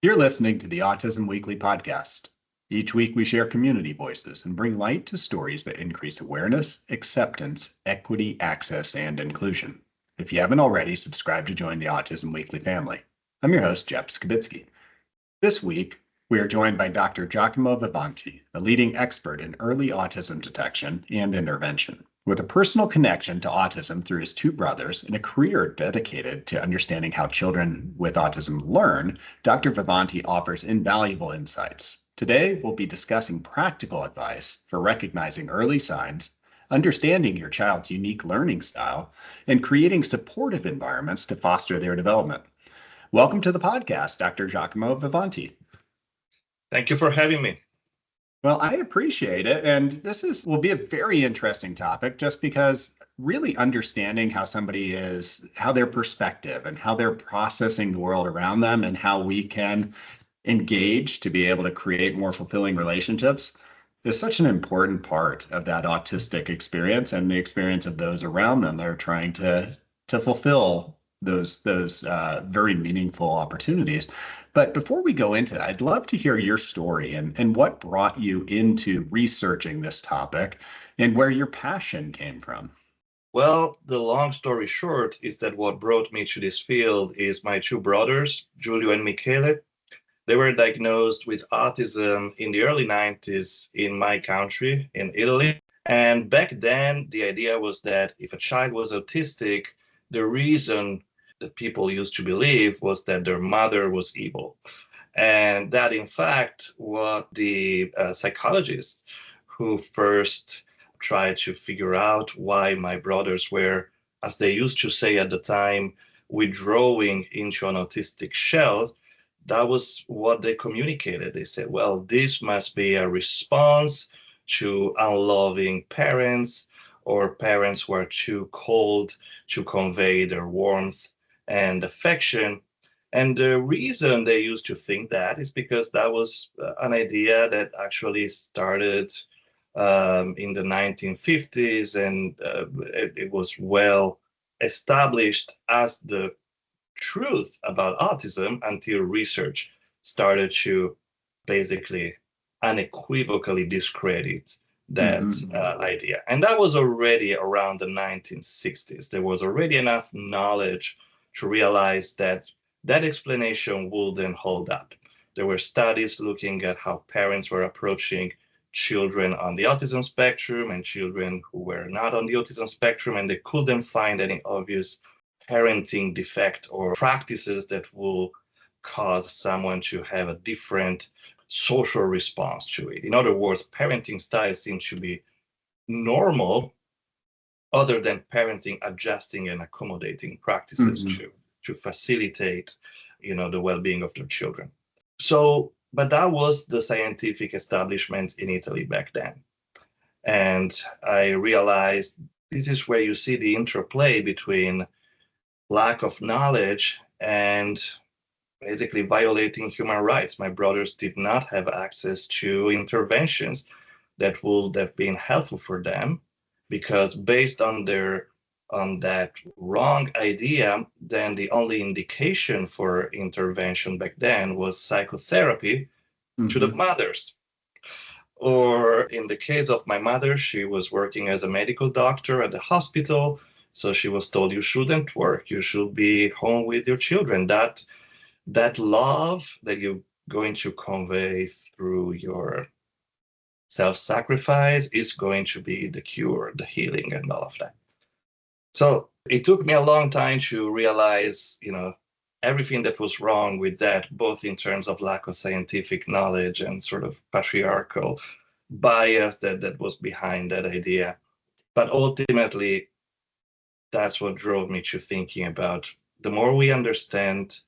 You're listening to the Autism Weekly podcast. Each week we share community voices and bring light to stories that increase awareness, acceptance, equity, access, and inclusion. If you haven't already, subscribe to join the Autism Weekly family. I'm your host, Jeff Skibitsky. This week, we are joined by Dr. Giacomo Vivanti, a leading expert in early autism detection and intervention. With a personal connection to autism through his two brothers and a career dedicated to understanding how children with autism learn, Dr. Vivanti offers invaluable insights. Today, we'll be discussing practical advice for recognizing early signs, understanding your child's unique learning style, and creating supportive environments to foster their development. Welcome to the podcast, Dr. Giacomo Vivanti. Thank you for having me. Well, I appreciate it. And this will be a very interesting topic just because really understanding how somebody is, how their perspective and how they're processing the world around them and how we can engage to be able to create more fulfilling relationships is such an important part of that autistic experience and the experience of those around them that are trying to fulfill those very meaningful opportunities. But before we go into that, I'd love to hear your story and what brought you into researching this topic and where your passion came from. Well, the long story short is that what brought me to this field is my two brothers, Giulio and Michele. They were diagnosed with autism in the early 90s in my country, in Italy. And back then, the idea was that if a child was autistic, the reason that people used to believe was that their mother was evil. And that, in fact, what the psychologists who first tried to figure out why my brothers were, as they used to say at the time, withdrawing into an autistic shell, that was what they communicated. They said, well, this must be a response to unloving parents or parents who are too cold to convey their warmth and affection. And the reason they used to think that is because that was an idea that actually started in the 1950s, and it was well established as the truth about autism until research started to basically unequivocally discredit that idea. And that was already around the 1960s. There was already enough knowledge to realize that that explanation wouldn't hold up. There were studies looking at how parents were approaching children on the autism spectrum and children who were not on the autism spectrum, and they couldn't find any obvious parenting defect or practices that will cause someone to have a different social response to it. In other words, parenting styles seem to be normal other than parenting adjusting and accommodating practices to facilitate, the well-being of their children. So, but that was the scientific establishment in Italy back then. And I realized this is where you see the interplay between lack of knowledge and basically violating human rights. My brothers did not have access to interventions that would have been helpful for them, because based on that wrong idea, then the only indication for intervention back then was psychotherapy to the mothers. Or in the case of my mother, she was working as a medical doctor at the hospital. So she was told, you shouldn't work, you should be home with your children. That love that you're going to convey through your self-sacrifice is going to be the cure, the healing, and all of that. So it took me a long time to realize, everything that was wrong with that, both in terms of lack of scientific knowledge and sort of patriarchal bias that was behind that idea. But ultimately, that's what drove me to thinking about the more we understand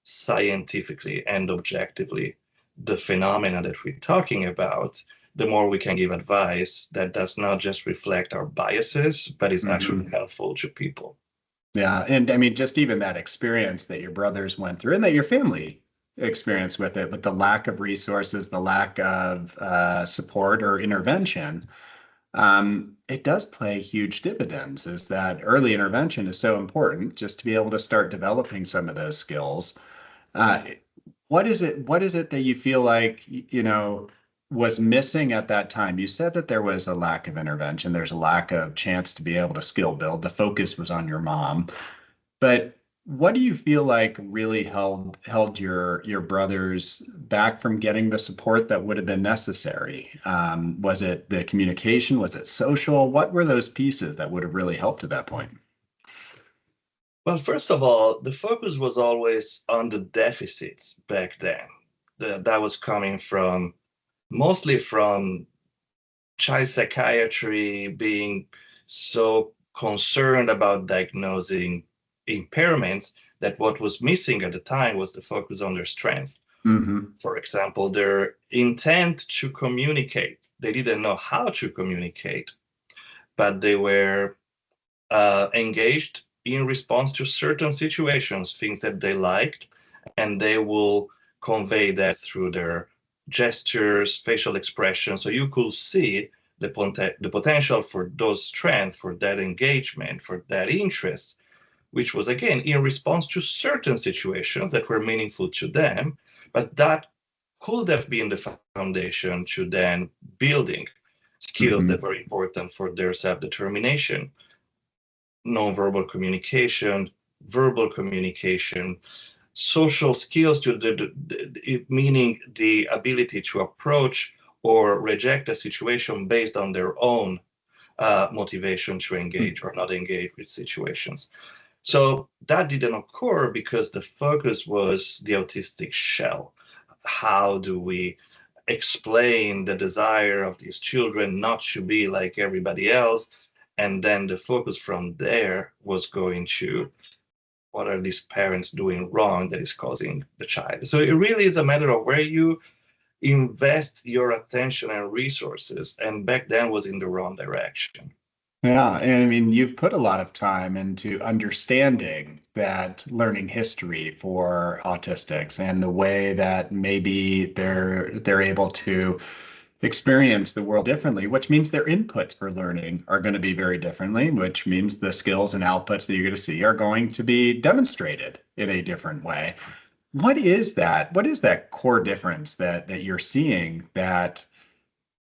scientifically and objectively the phenomena that we're talking about, the more we can give advice that does not just reflect our biases, but is actually helpful to people. Yeah. And I mean, just even that experience that your brothers went through and that your family experienced with it, but the lack of resources, the lack of support or intervention, it does play huge dividends, is that early intervention is so important just to be able to start developing some of those skills. Uh, what is it that you feel like, was missing at that time? You said that there was a lack of intervention, there's a lack of chance to be able to skill build. The focus was on your mom. But what do you feel like really held your brothers back from getting the support that would have been necessary? Was it the communication? Was it social? What were those pieces that would have really helped at that point? Well, first of all, the focus was always on the deficits back then. That was coming from mostly from child psychiatry being so concerned about diagnosing impairments that what was missing at the time was the focus on their strength. Hmm. For example, their intent to communicate. They didn't know how to communicate, but they were engaged in response to certain situations, things that they liked, and they will convey that through their gestures, facial expressions. So you could see the potential for those strengths, for that engagement, for that interest, which was again in response to certain situations that were meaningful to them, but that could have been the foundation to then building skills that Hmm. were important for their self-determination, nonverbal communication, verbal communication, social skills, meaning the ability to approach or reject a situation based on their own motivation to engage or not engage with situations. So that didn't occur because the focus was the autistic shell. How do we explain the desire of these children not to be like everybody else? And then the focus from there was going to what are these parents doing wrong that is causing the child. So it really is a matter of where you invest your attention and resources. And back then was in the wrong direction. Yeah, and I mean, you've put a lot of time into understanding that learning history for autistics and the way that maybe they're able to experience the world differently, which means their inputs for learning are going to be very differently, which means the skills and outputs that you're going to see are going to be demonstrated in a different way. What is that? What is that core difference that you're seeing that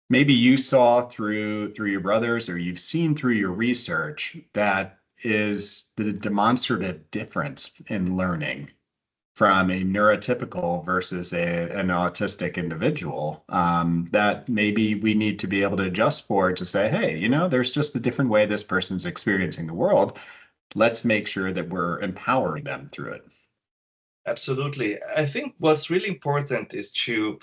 maybe you saw through your brothers or you've seen through your research that is the demonstrative difference in learning from a neurotypical versus an autistic individual, that maybe we need to be able to adjust for to say, hey, there's just a different way this person's experiencing the world. Let's make sure that we're empowering them through it. Absolutely. I think what's really important is to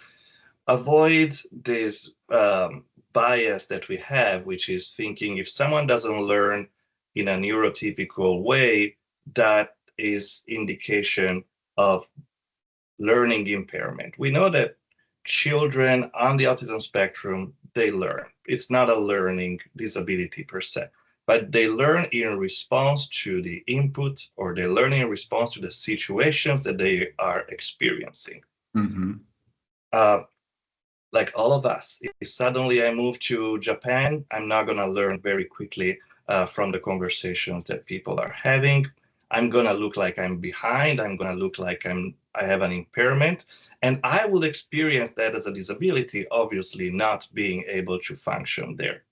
avoid this bias that we have, which is thinking if someone doesn't learn in a neurotypical way, that is indication of learning impairment. We know that children on the autism spectrum, they learn. It's not a learning disability per se, but they learn in response to the input or they learn in response to the situations that they are experiencing. Hmm. Uh, like all of us, if suddenly I move to Japan, I'm not going to learn very quickly from the conversations that people are having. I'm going to look like I'm behind. I'm going to look like I have an impairment. And I will experience that as a disability, obviously not being able to function there.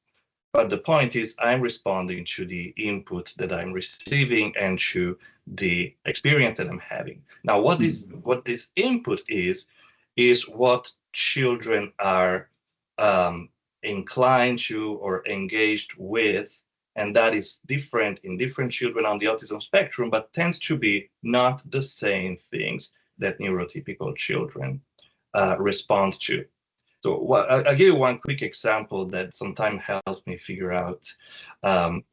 But the point is, I'm responding to the input that I'm receiving and to the experience that I'm having. Now, what this input is what children are inclined to or engaged with, and that is different in different children on the autism spectrum, but tends to be not the same things that neurotypical children respond to. So I'll give you one quick example that sometimes helps me figure out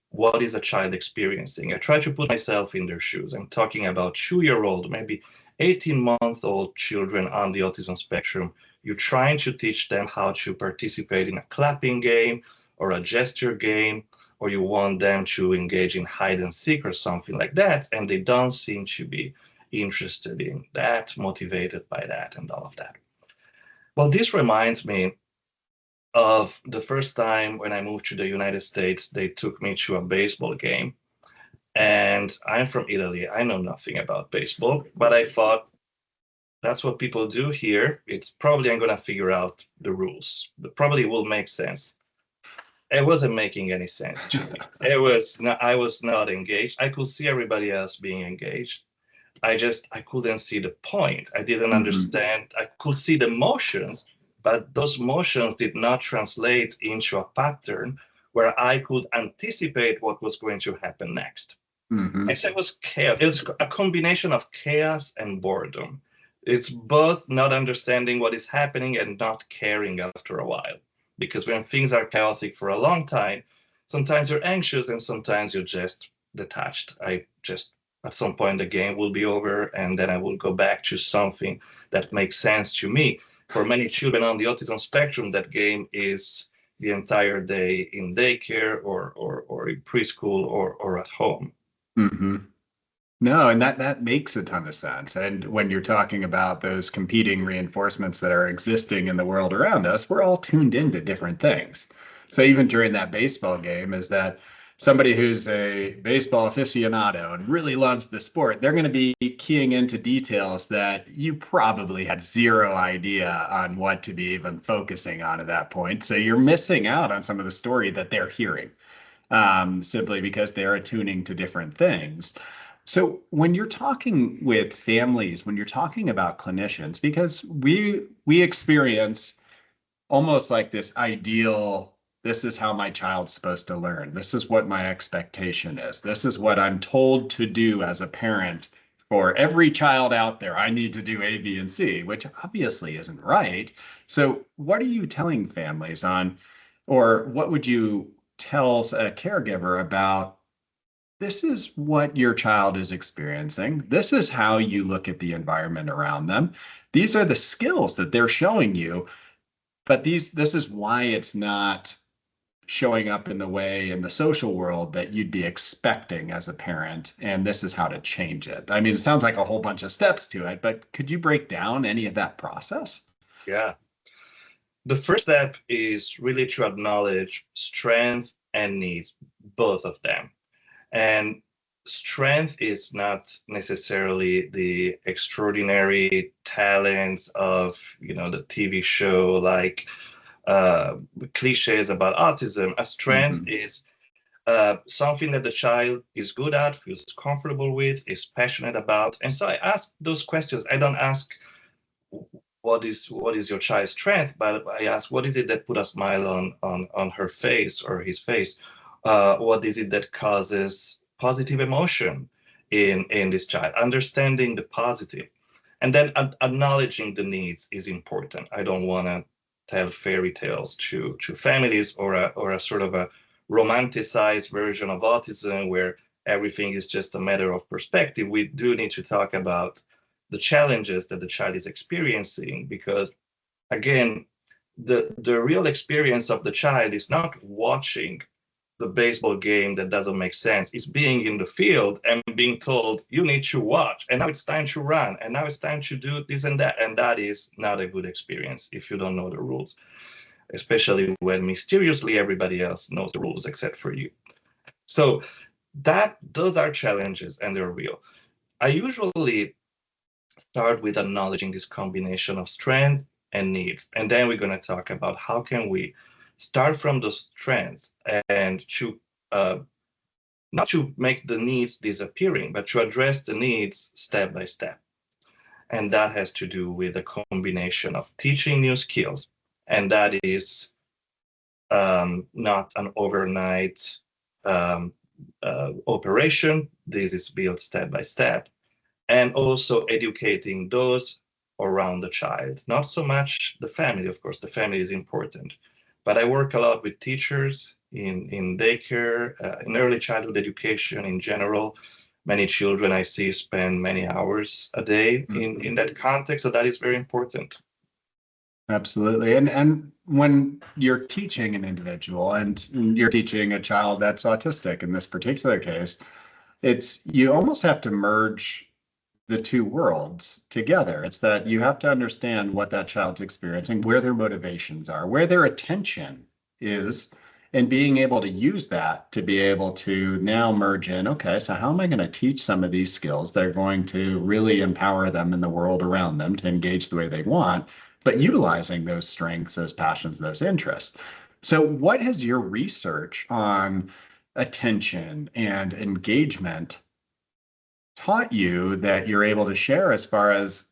what is a child experiencing. I try to put myself in their shoes. I'm talking about 2-year-old, maybe 18-month-old children on the autism spectrum. You're trying to teach them how to participate in a clapping game or a gesture game, or you want them to engage in hide and seek or something like that, and they don't seem to be interested in that, motivated by that, and all of that. Well, this reminds me of the first time when I moved to the United States, they took me to a baseball game. And I'm from Italy. I know nothing about baseball, but I thought that's what people do here. It's probably I'm going to figure out the rules. It probably will make sense. It wasn't making any sense to me. I was not engaged. I could see everybody else being engaged. I couldn't see the point. I didn't understand. I could see the motions, but those motions did not translate into a pattern where I could anticipate what was going to happen next. Mm-hmm. And so it was chaos. It's a combination of chaos and boredom. It's both not understanding what is happening and not caring after a while. Because when things are chaotic for a long time, sometimes you're anxious and sometimes you're just detached. I just, at some point, the game will be over and then I will go back to something that makes sense to me. For many children on the autism spectrum, that game is the entire day in daycare or in preschool or at home. Mm-hmm. No, and that makes a ton of sense. And when you're talking about those competing reinforcements that are existing in the world around us, we're all tuned into different things. So even during that baseball game, is that somebody who's a baseball aficionado and really loves the sport, they're going to be keying into details that you probably had zero idea on what to be even focusing on at that point. So you're missing out on some of the story that they're hearing, simply because they're attuning to different things. So when you're talking with families, when you're talking about clinicians, because we experience almost like this ideal, this is how my child's supposed to learn. This is what my expectation is. This is what I'm told to do as a parent. For every child out there, I need to do A, B, and C, which obviously isn't right. So what are you telling families on, or what would you tell a caregiver about, this is what your child is experiencing. This is how you look at the environment around them. These are the skills that they're showing you, but this is why it's not showing up in the way in the social world that you'd be expecting as a parent, and this is how to change it. I mean, it sounds like a whole bunch of steps to it, but could you break down any of that process? Yeah. The first step is really to acknowledge strength and needs, both of them. And strength is not necessarily the extraordinary talents of, the TV show, like cliches about autism. A strength Mm-hmm. is something that the child is good at, feels comfortable with, is passionate about. And so I ask those questions. I don't ask what is your child's strength, but I ask what is it that put a smile on her face or his face. What is it that causes positive emotion in this child? Understanding the positive, and then acknowledging the needs is important. I don't want to tell fairy tales to families or a sort of a romanticized version of autism where everything is just a matter of perspective. We do need to talk about the challenges that the child is experiencing, because again, the real experience of the child is not watching the baseball game that doesn't make sense. It's being in the field and being told you need to watch, and now it's time to run, and now it's time to do this and that, and that is not a good experience if you don't know the rules, especially when mysteriously everybody else knows the rules except for you. So that those are challenges and they're real. I usually start with acknowledging this combination of strength and needs. And then we're going to talk about how can we start from those strengths and to not to make the needs disappearing, but to address the needs step by step. And that has to do with a combination of teaching new skills. And that is not an overnight operation. This is built step by step. And also educating those around the child, not so much the family. Of course, the family is important, but I work a lot with teachers in daycare, in early childhood education in general. Many children I see spend many hours a day in that context, so that is very important. Absolutely. And when you're teaching an individual and you're teaching a child that's autistic in this particular case, it's you almost have to merge the two worlds together. It's that you have to understand what that child's experiencing, where their motivations are, where their attention is, and being able to use that to be able to now merge in, okay, so how am I going to teach some of these skills that are going to really empower them in the world around them to engage the way they want, but utilizing those strengths, those passions, those interests. So what has your research on attention and engagement taught you that you're able to share as far as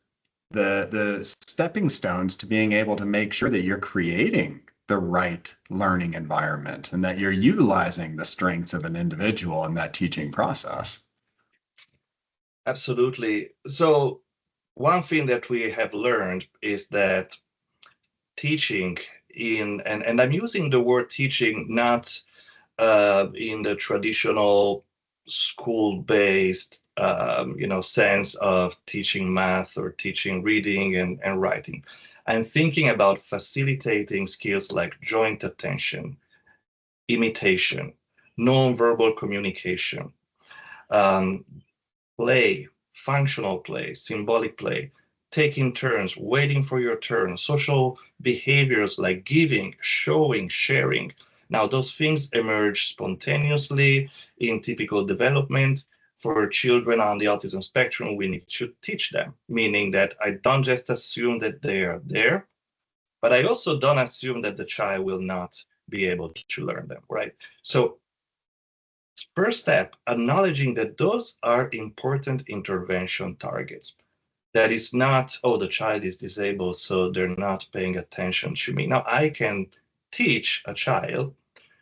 the stepping stones to being able to make sure that you're creating the right learning environment and that you're utilizing the strengths of an individual in that teaching process? Absolutely. So one thing that we have learned is that teaching and I'm using the word teaching not in the traditional school-based sense of teaching math or teaching reading and writing. I'm thinking about facilitating skills like joint attention, imitation, nonverbal communication, um, play, functional play, symbolic play, taking turns, waiting for your turn, social behaviors like giving, showing, sharing. Now, those things emerge spontaneously in typical development. For children on the autism spectrum, we need to teach them, meaning that I don't just assume that they are there, but I also don't assume that the child will not be able to learn them, right? So first step, acknowledging that those are important intervention targets. That is not, oh, the child is disabled, so they're not paying attention to me. Now, I can teach a child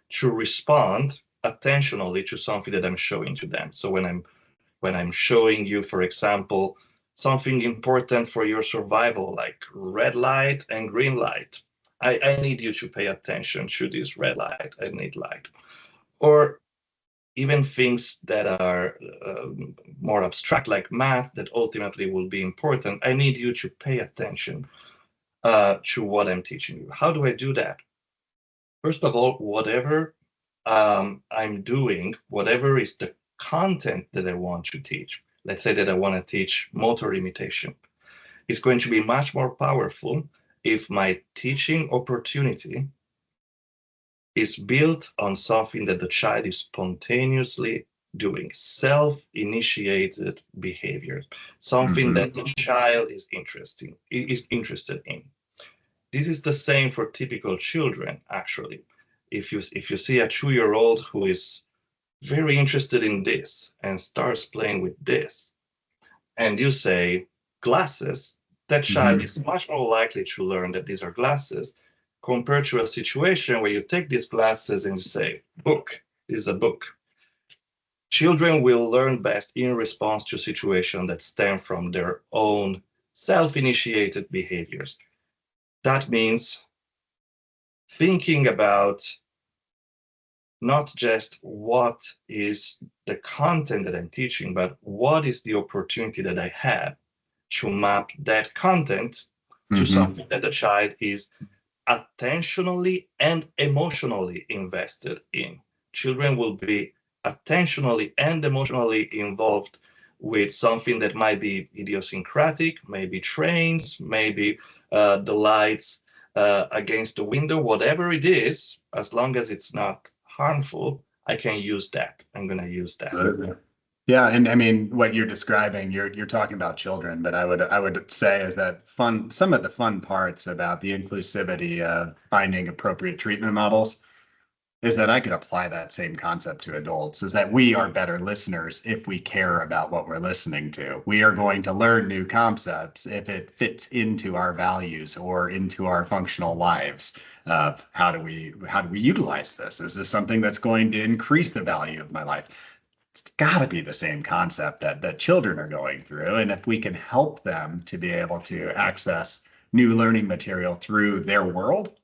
to respond attentionally to something that I'm showing to them. So when I'm showing you, for example, something important for your survival, like red light and green light, I need you to pay attention to this red light. I need light. Or even things that are more abstract, like math, that ultimately will be important, I need you to pay attention to what I'm teaching you. How do I do that? First of all, whatever I'm doing, whatever is the content that I want to teach, let's say that I want to teach motor imitation, it's going to be much more powerful if my teaching opportunity is built on something that the child is spontaneously doing, self-initiated behavior, something that the child is interested in. This is the same for typical children, actually. If you see a 2-year-old who is very interested in this and starts playing with this, and you say glasses, that child is much more likely to learn that these are glasses compared to a situation where you take these glasses and you say, book, this is a book. Children will learn best in response to situations that stem from their own self-initiated behaviors. That means thinking about not just what is the content that I'm teaching, but what is the opportunity that I have to map that content to something that the child is attentionally and emotionally invested in. Children will be attentionally and emotionally involved with something that might be idiosyncratic, maybe trains, maybe the lights against the window, whatever it is, as long as it's not harmful, I can use that. I'm going to use that. Absolutely. Yeah, and I mean what you're describing, you're talking about children, but I would say is that some of the fun parts about the inclusivity of finding appropriate treatment models is that I could apply that same concept to adults, is that we are better listeners if we care about what we're listening to. We are going to learn new concepts if it fits into our values or into our functional lives of how do we utilize this? Is this something that's going to increase the value of my life? It's got to be the same concept that children are going through. And if we can help them to be able to access new learning material through their world,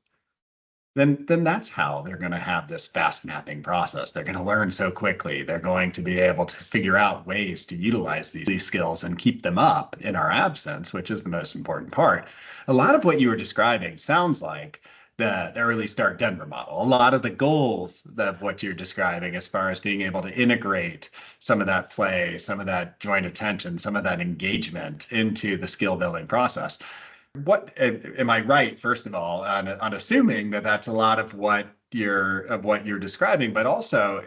then that's how they're going to have this fast mapping process. They're going to learn so quickly. They're going to be able to figure out ways to utilize these skills and keep them up in our absence, which is the most important part. A lot of what you were describing sounds like the Early Start Denver model. A lot of the goals of what you're describing, as far as being able to integrate some of that play, some of that joint attention, some of that engagement into the skill building process. What am I right, first of all, on assuming that that's a lot of what you're describing, but also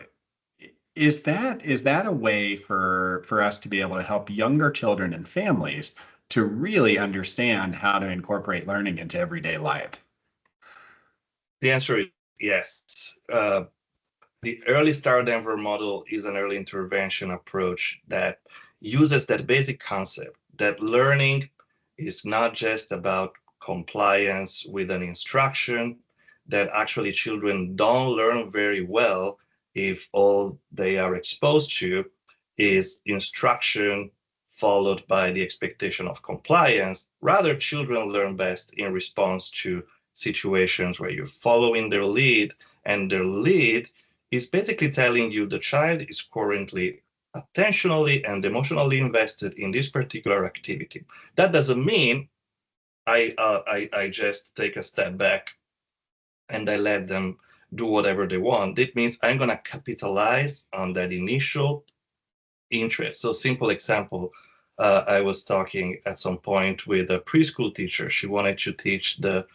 is that a way for us to be able to help younger children and families to really understand how to incorporate learning into everyday life? The answer is yes. The Early Start Denver model is an early intervention approach that uses that basic concept that learning is not just about compliance with an instruction, that actually children don't learn very well if all they are exposed to is instruction followed by the expectation of compliance. Rather, children learn best in response to situations where you're following their lead, and their lead is basically telling you the child is currently attentionally and emotionally invested in this particular activity. That doesn't mean I just take a step back and I let them do whatever they want. It means I'm going to capitalize on that initial interest. So, simple example, I was talking at some point with a preschool teacher. She wanted to teach the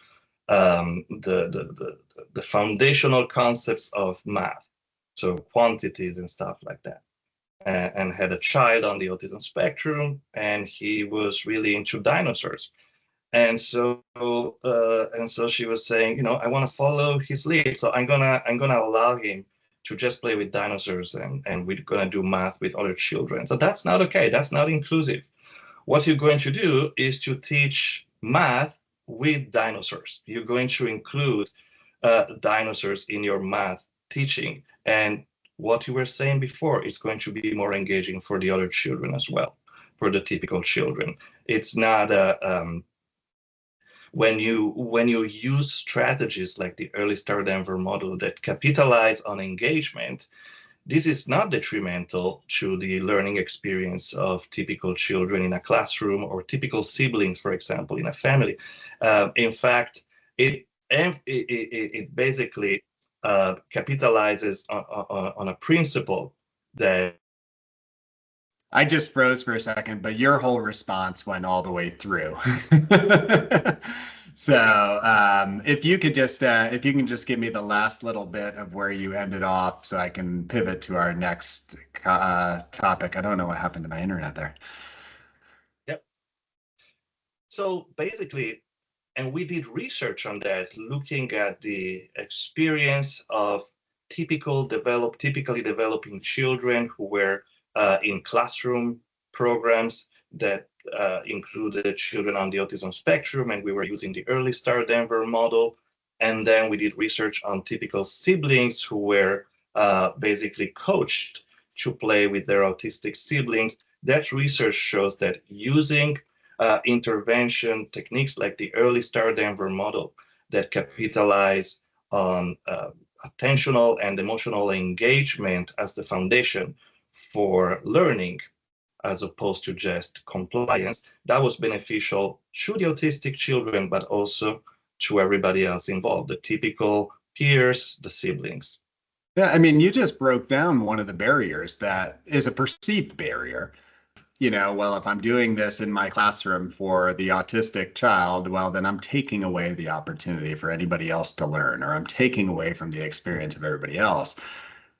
foundational concepts of math, so quantities and stuff like that, and had a child on the autism spectrum, and he was really into dinosaurs. And so she was saying, I want to follow his lead, so I'm gonna allow him to just play with dinosaurs, and we're gonna do math with other children. So that's not okay. That's not inclusive. What you're going to do is to teach math with dinosaurs. You're going to include dinosaurs in your math teaching. And what you were saying before, it's going to be more engaging for the other children as well, for the typical children. It's not when you use strategies like the Early Start Denver model that capitalize on engagement, this is not detrimental to the learning experience of typical children in a classroom or typical siblings, for example, in a family. In fact, it basically capitalizes on a principle that. I just froze for a second, but your whole response went all the way through. So if you can just give me the last little bit of where you ended off, so I can pivot to our next topic. I don't know what happened to my internet there. Yep. So basically, and we did research on that, looking at the experience of typically developing children who were in classroom programs that included children on the autism spectrum, and we were using the Early Start Denver model. And then we did research on typical siblings who were basically coached to play with their autistic siblings. That research shows that using intervention techniques like the Early Start Denver model that capitalize on attentional and emotional engagement as the foundation for learning, as opposed to just compliance, that was beneficial to the autistic children, but also to everybody else involved, the typical peers, the siblings. Yeah, I mean, you just broke down one of the barriers that is a perceived barrier. Well, if I'm doing this in my classroom for the autistic child, well, then I'm taking away the opportunity for anybody else to learn, or I'm taking away from the experience of everybody else.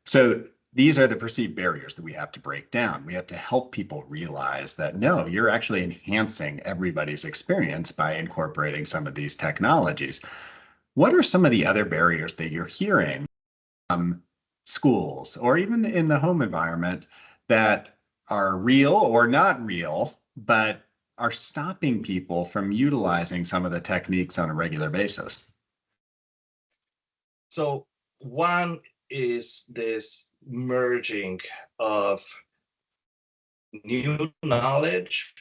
So these are the perceived barriers that we have to break down. We have to help people realize that no, you're actually enhancing everybody's experience by incorporating some of these technologies. What are some of the other barriers that you're hearing from schools or even in the home environment that are real or not real, but are stopping people from utilizing some of the techniques on a regular basis? So one is this merging of new knowledge,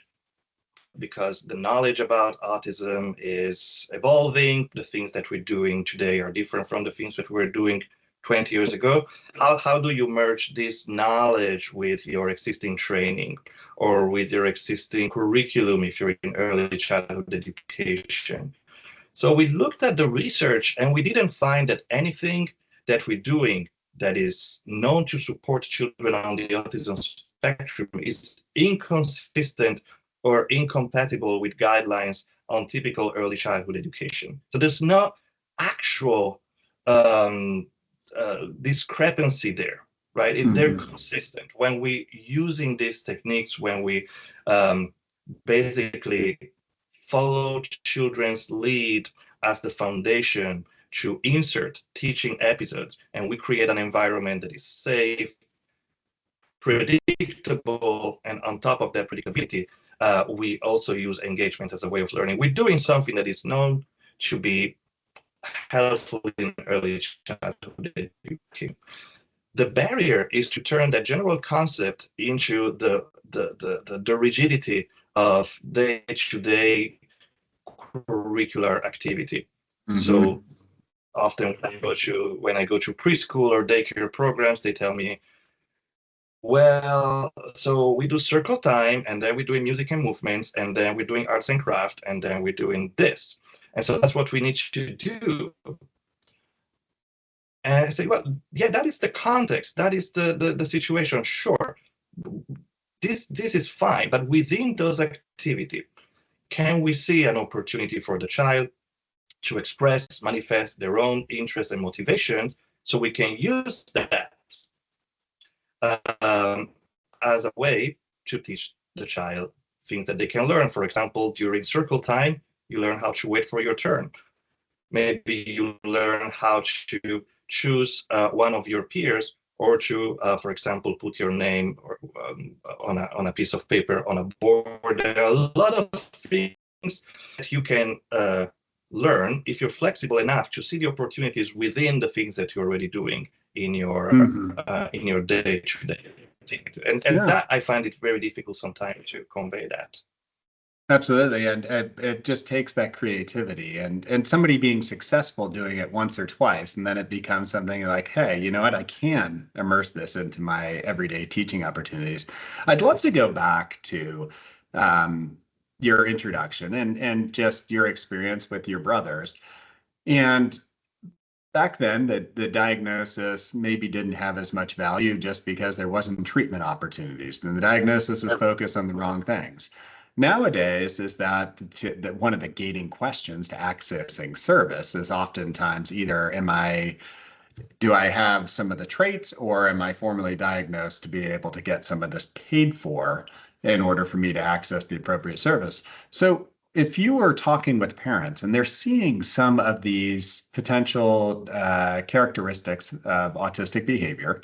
because the knowledge about autism is evolving. The things that we're doing today are different from the things that we were doing 20 years ago. How do you merge this knowledge with your existing training or with your existing curriculum if you're in early childhood education? So we looked at the research and we didn't find that anything that we're doing that is known to support children on the autism spectrum is inconsistent or incompatible with guidelines on typical early childhood education. So there's no actual discrepancy there, right? They're consistent. When we using these techniques, when we basically follow children's lead as the foundation to insert teaching episodes, and we create an environment that is safe, predictable, and on top of that predictability, we also use engagement as a way of learning. We're doing something that is known to be helpful in early childhood education. The barrier is to turn that general concept into the rigidity of day-to-day curricular activity. So often when I go to preschool or daycare programs, they tell me, well, so we do circle time, and then we're doing music and movements, and then we're doing arts and craft, and then we're doing this. And so that's what we need to do. And I say, well, yeah, that is the context. That is the situation. Sure, this is fine. But within those activities, can we see an opportunity for the child to express, manifest their own interests and motivations, so we can use that as a way to teach the child things that they can learn. For example, during circle time, you learn how to wait for your turn. Maybe you learn how to choose one of your peers, or to, for example, put your name on a piece of paper on a board. There are a lot of things that you can learn if you're flexible enough to see the opportunities within the things that you're already doing in your day-to-day. And that I find it very difficult sometimes to convey that. Absolutely, and it just takes that creativity and somebody being successful doing it once or twice, and then it becomes something like, hey, you know what, I can immerse this into my everyday teaching opportunities. I'd love to go back to your introduction and just your experience with your brothers. And back then, the diagnosis maybe didn't have as much value just because there wasn't treatment opportunities, and the diagnosis was focused on the wrong things. Nowadays, is that one of the gating questions to accessing service is oftentimes either do I have some of the traits, or am I formally diagnosed to be able to get some of this paid for in order for me to access the appropriate service? So if you are talking with parents and they're seeing some of these potential characteristics of autistic behavior,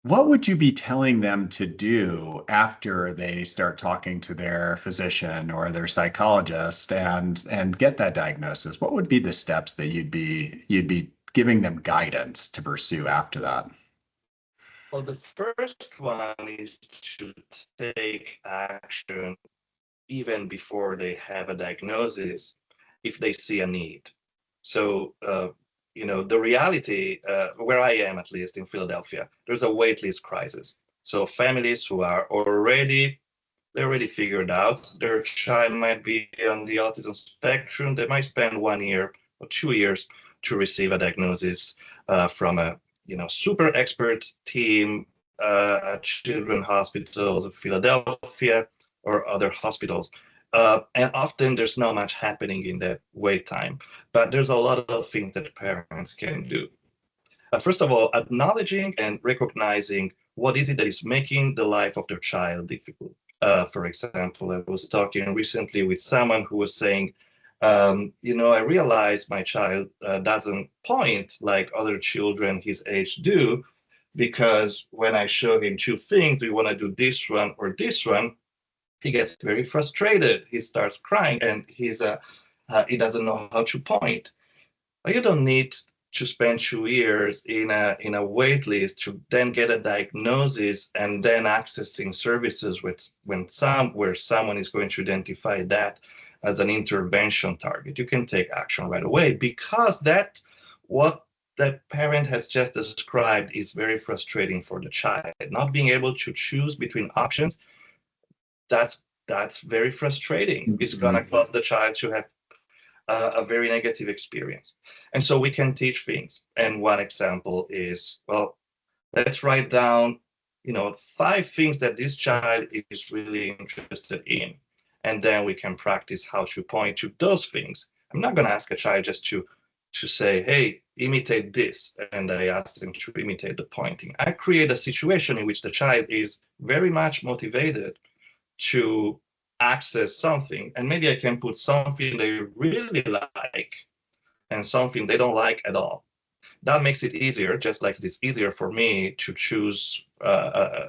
what would you be telling them to do after they start talking to their physician or their psychologist and get that diagnosis? What would be the steps that you'd be giving them guidance to pursue after that? Well, the first one is to take action even before they have a diagnosis if they see a need. So the reality, where I am, at least in Philadelphia, there's a waitlist crisis. So families who are they already figured out their child might be on the autism spectrum, they might spend 1 year or 2 years to receive a diagnosis from a super expert team at Children's Hospitals of Philadelphia or other hospitals. And often there's not much happening in that wait time, but there's a lot of things that parents can do. First of all, acknowledging and recognizing what is it that is making the life of their child difficult. For example, I was talking recently with someone who was saying, I realize my child doesn't point like other children his age do, because when I show him two things, do you want to do this one or this one? He gets very frustrated. He starts crying, and he doesn't know how to point. But you don't need to spend 2 years in a wait list to then get a diagnosis and then accessing services where someone is going to identify that as an intervention target. You can take action right away, because what that parent has just described is very frustrating for the child. Not being able to choose between options, that's very frustrating. It's gonna cause the child to have a very negative experience. And so we can teach things. And one example is, well, let's write down, 5 things that this child is really interested in. And then we can practice how to point to those things. I'm not going to ask a child just to say, hey, imitate this. And I ask them to imitate the pointing. I create a situation in which the child is very much motivated to access something. And maybe I can put something they really like and something they don't like at all. That makes it easier, just like it's easier for me to choose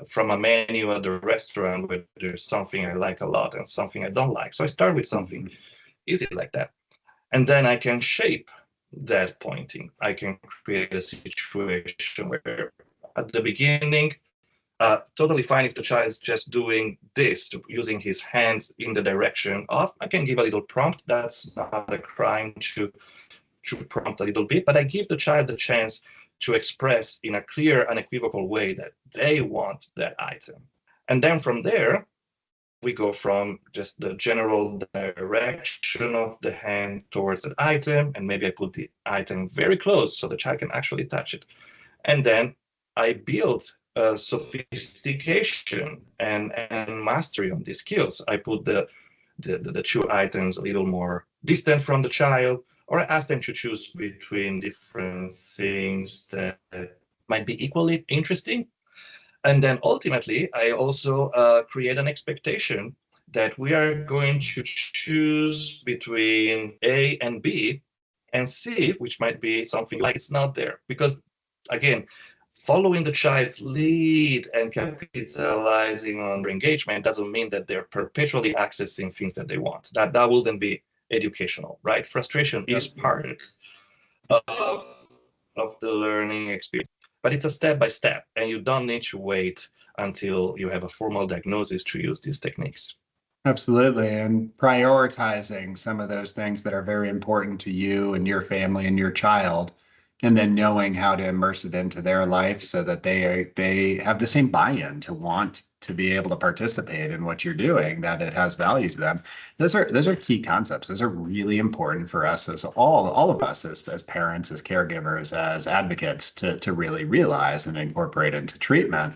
from a menu at the restaurant where there's something I like a lot and something I don't like. So I start with something easy like that. And then I can shape that pointing. I can create a situation where at the beginning, totally fine if the child is just doing this, using his hands in the direction of, I can give a little prompt. That's not a crime to prompt a little bit, but I give the child the chance to express in a clear, unequivocal way that they want that item. And then from there, we go from just the general direction of the hand towards the item, and maybe I put the item very close so the child can actually touch it. And then I build sophistication and mastery on these skills. I put the 2 items a little more distant from the child, or I ask them to choose between different things that might be equally interesting. And then ultimately, I also create an expectation that we are going to choose between A and B, and C, which might be something like it's not there. Because again, following the child's lead and capitalizing on their engagement doesn't mean that they're perpetually accessing things that they want. That wouldn't be educational, right? Frustration is part of, the learning experience, but it's a step by step, and you don't need to wait until you have a formal diagnosis to use these techniques. Absolutely. And prioritizing some of those things that are very important to you and your family and your child, and then knowing how to immerse it into their life so that they have the same buy-in to want to be able to participate in what you're doing, that it has value to them. Those are key concepts. Those are really important for us as all of us as parents, as caregivers, as advocates to really realize and incorporate into treatment.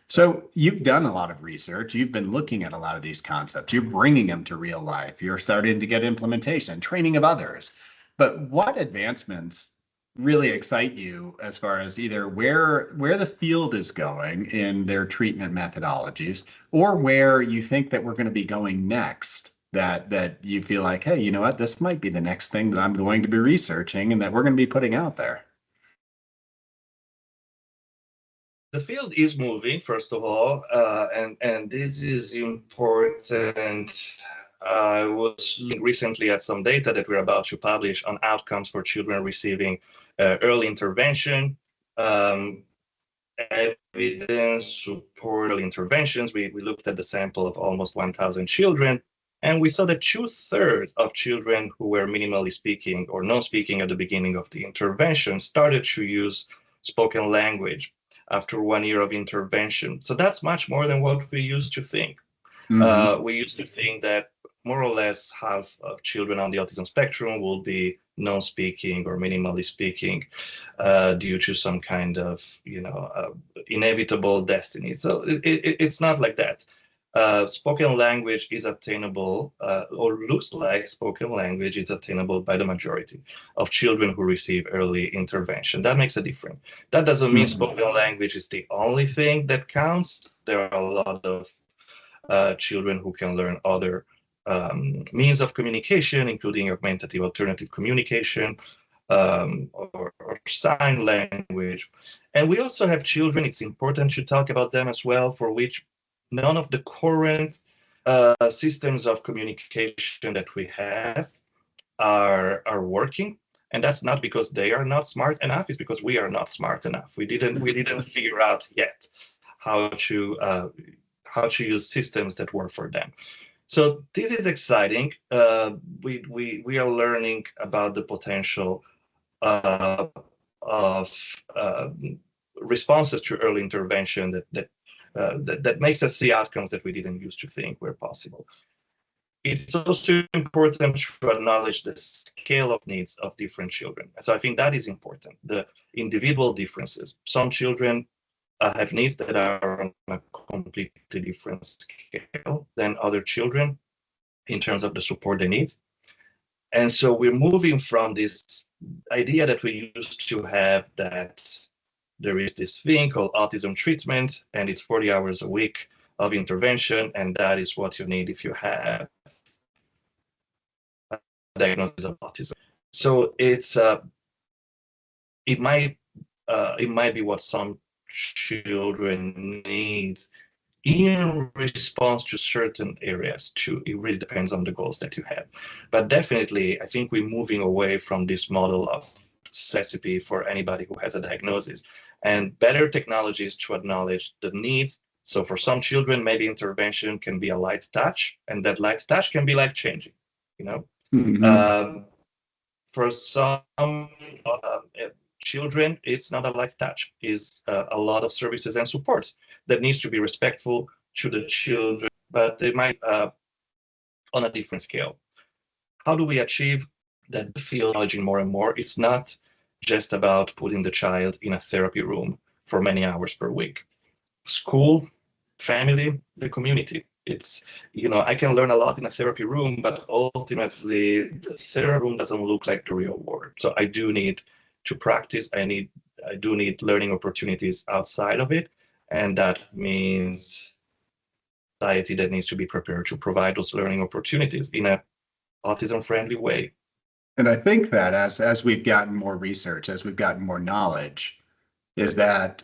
So you've done a lot of research. You've been looking at a lot of these concepts. You're bringing them to real life. You're starting to get implementation, training of others. But what advancements really excite you as far as either where the field is going in their treatment methodologies, or where you think that we're going to be going next, that you feel like, hey, you know what, this might be the next thing that I'm going to be researching and that we're going to be putting out there? The field is moving, first of all, and this is important. I was looking recently at some data that we're about to publish on outcomes for children receiving early intervention. Evidence support early interventions. We looked at the sample of almost 1,000 children, and we saw that 2/3 of children who were minimally speaking or non-speaking at the beginning of the intervention started to use spoken language after 1 year of intervention. So that's much more than what we used to think. We used to think that more or less half of children on the autism spectrum will be non-speaking or minimally speaking due to some kind of, inevitable destiny. So it's not like that. Spoken language is attainable, or looks like spoken language is attainable by the majority of children who receive early intervention. That makes a difference. That doesn't mean spoken language is the only thing that counts. There are a lot of children who can learn other means of communication, including augmentative alternative communication or sign language. And we also have children, it's important to talk about them as well, for which none of the current systems of communication that we have are working. And that's not because they are not smart enough, it's because we are not smart enough. We didn't figure out yet how to use systems that work for them. So this is exciting. We are learning about the potential of responses to early intervention that makes us see outcomes that we didn't used to think were possible. It's also important to acknowledge the scale of needs of different children. So I think that is important, the individual differences. Some children have needs that are on a completely different scale than other children in terms of the support they need. And so we're moving from this idea that we used to have, that there is this thing called autism treatment, and it's 40 hours a week of intervention, and that is what you need if you have a diagnosis of autism. So it might be what some children need in response to certain areas too. It really depends on the goals that you have. But definitely, I think we're moving away from this model of necessity for anybody who has a diagnosis, and better technologies to acknowledge the needs. So for some children, maybe intervention can be a light touch, and that light touch can be life changing, you know. Mm-hmm. For some children, it's not a light touch. It's a lot of services and supports that needs to be respectful to the children, but they might on a different scale. How do we achieve that field acknowledging more and more? It's not just about putting the child in a therapy room for many hours per week. School, family, the community. It's, I can learn a lot in a therapy room, but ultimately the therapy room doesn't look like the real world. So I do need to practice. I do need learning opportunities outside of it. And that means society that needs to be prepared to provide those learning opportunities in a autism friendly way. And I think that as we've gotten more research, as we've gotten more knowledge, is that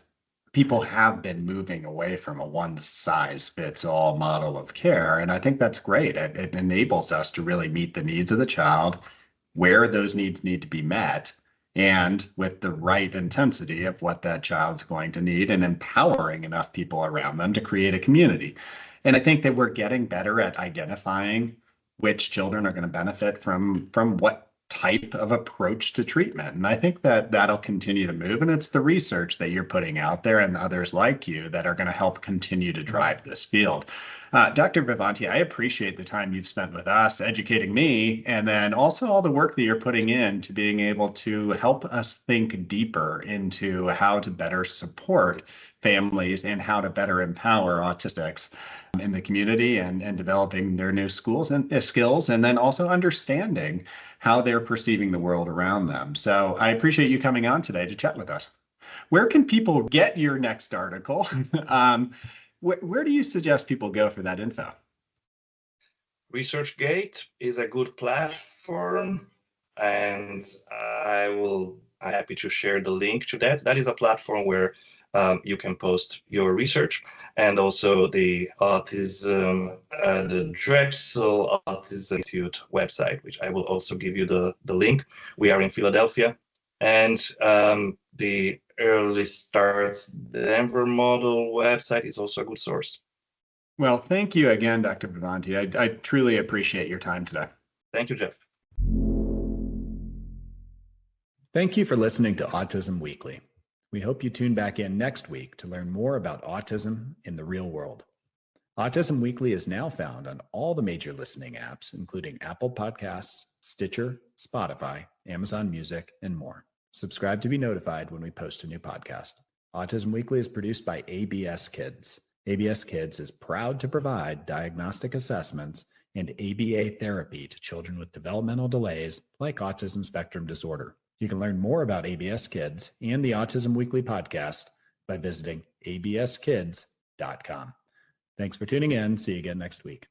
people have been moving away from a one-size-fits-all model of care. And I think that's great. It enables us to really meet the needs of the child, where those needs need to be met, and with the right intensity of what that child's going to need, and empowering enough people around them to create a community. And I think that we're getting better at identifying which children are going to benefit from what type of approach to treatment. And I think that that'll continue to move. And it's the research that you're putting out there and others like you that are going to help continue to drive this field. Dr. Vivanti, I appreciate the time you've spent with us educating me, and then also all the work that you're putting in to being able to help us think deeper into how to better support families and how to better empower autistics in the community, and developing their new skills, and then also understanding how they're perceiving the world around them. So I appreciate you coming on today to chat with us. Where can people get your next article? Where do you suggest people go for that info? ResearchGate is a good platform, and I'm happy to share the link to that. That is a platform where you can post your research, and also the the Drexel Autism Institute website, which I will also give you the link. We are in Philadelphia, and the Early Starts Denver Model website is also a good source. Well, thank you again, Dr. Vivanti. I truly appreciate your time today. Thank you, Jeff. Thank you for listening to Autism Weekly. We hope you tune back in next week to learn more about autism in the real world. Autism Weekly is now found on all the major listening apps, including Apple Podcasts, Stitcher, Spotify, Amazon Music, and more. Subscribe to be notified when we post a new podcast. Autism Weekly is produced by ABS Kids. ABS Kids is proud to provide diagnostic assessments and ABA therapy to children with developmental delays like autism spectrum disorder. You can learn more about ABS Kids and the Autism Weekly podcast by visiting abskids.com. Thanks for tuning in. See you again next week.